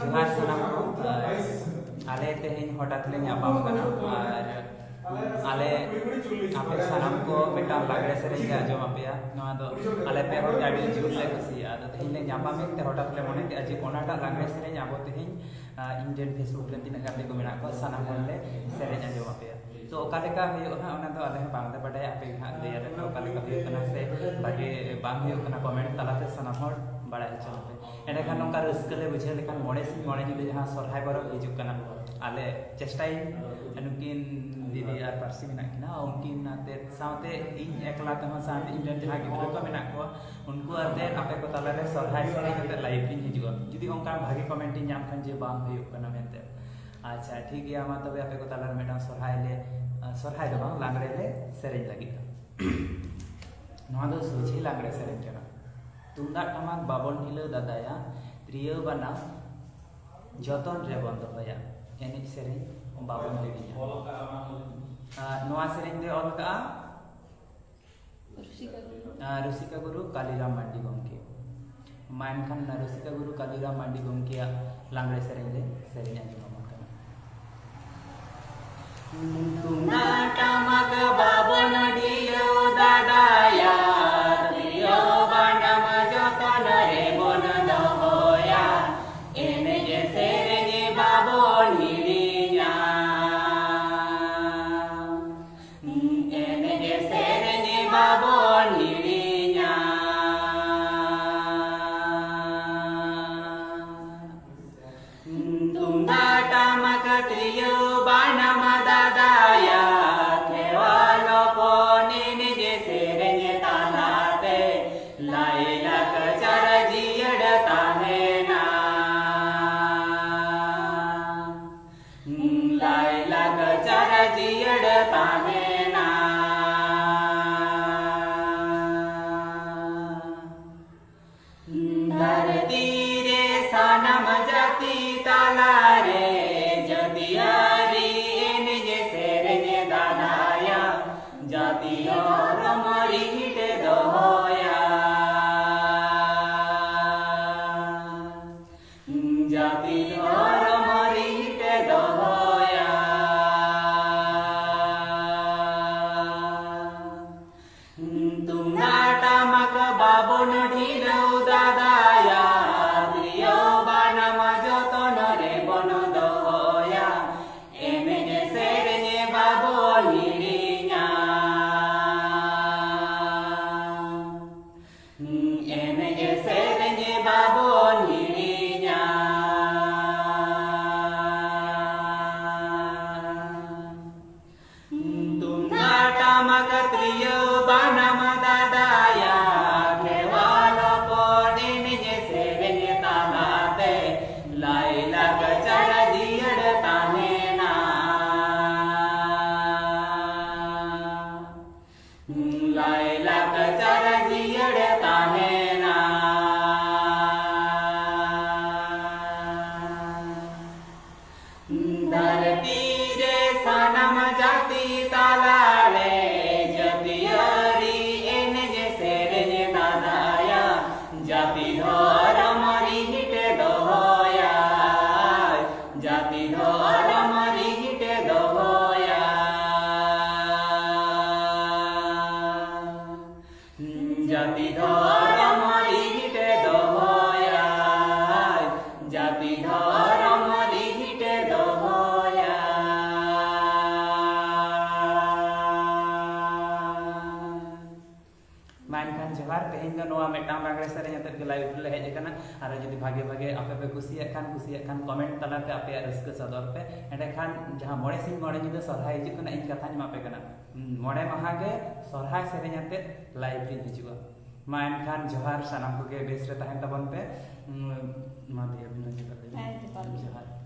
जोहार सानाम को आले तेहेन हठात ले ᱧᱟᱯᱟᱢ ᱠᱟᱱᱟ ᱟᱨ आले आपे सानाम को मिटा लागड़े सेरेंज ले आजम आपेया नोआ दो आले पे हर आडी जुर ले कुसिया आदो तेहेन ले ᱧᱟᱯᱟᱢ ते हठात ले मने के अजे ओनाटा लागड़े सेरेंज आबो तेहेन इंडियन फेसबुक रे तिना गाते को मेना को सानाम हर ले सेरेंज आजम आपेया तो ओका लेका हुयो हा ओना दो आले बांग दे बडाय आपे हा ले रे ओका लेका हुयो कना से बागे बांग हुयो कना कमेंट तालाते सानाम हर बड़ा चलते एंडे खान नोका रस्क ले बुझे लेखान मोड़े सिंह मोड़े जुदे जहां सरहाय बरफ हिजुक कना आले चेष्टाई अनुकिन दीदी और पार्सी मेना किना उनकिन नाते साथे इन एकला तह साथे इंडियन जहां गिद्रा को मेना को उनको आते आपे को ताला रे सरहाय सेरे जते लाइव इन हिजुआ जुदी ओंका भागी कमेंट इन नाम खान जे बांग हुयो कना मेनते अच्छा ठीक है आमा तबे आपे को ताला रे मेटा सरहाय दो बांग लांगड़े ले सेरेंज लगी नोआ दो सोझे लांगड़े सेरेंज कना तुंदा टमाक बाबन हिलो दादाया त्रियो बना जतन रे बंद होया एनिज सेरेंज बाबन लेगिया नोआ सेरेंज दे ऑल का रुसिका गुरु कालीराम मंडी गमके मान खान रुसिका गुरु कालीराम मंडी गमके लांगड़े सेरेंज ले सेरेंज आजम मामका तुंदा टमाक बाबन हिलो दादाया त्रियो बना जतन रे बंद होया एनिज सेरेंज बाबन हिलिया एनिज सेरेंज बाबन हिलिया तुंदा टमाक त्रियो बना दादाया केवल पोने निज सेरेंज तालाते लाइला कचर जियड़ता है ना लाइला कचर जियड़ता है ना धरती रे सानम जाति ताला रे जदियारी एनिज सेरेंज दादाया जाति और मरी हिटे दोया जाति और मरी हिटे दोया तुंगा टमाक बाबन ढिलो दादाया त्रियो बानम जतन रे बन दोया एनिज सेरेंज बाबन हिलिया एनिज सेरेंज बाबन हिलिया तुंगा टमाक त्रियो बानम दादाया केवल पोने निज सेरेंज तालाते लाइला कचर जियड़ता है ना लाइला कचर जियड़ता है ना धरती रे सानम जाति ताला रे जतियारी एनिज सेरेंज दादाया जाति धर मरी हिटे दोया जाति धर मरी हिटे दोया जाति धर मरी हिटे दोया जाति धर मरी हिटे दोया मानखान जोहार तेहेन दो नोआ मेटाम लागड़े सेरेंज अते के लाइव ले हेज कना आरो जदि भागे भागे आपे पे कुसिया खान कमेंट तलाते आपे रस्क सदर पे एंडे खान जहां मोड़े सिंह मोड़े जुदे सरहाय हिजुक कना इन कथा मापे कना मोड़े माहा के सरहाय सेरेंज अते लाइव रे हिजुआ मानखान जोहार सानाम को के बेस रे ताहेन तबन पे मा दिया बिना जोहार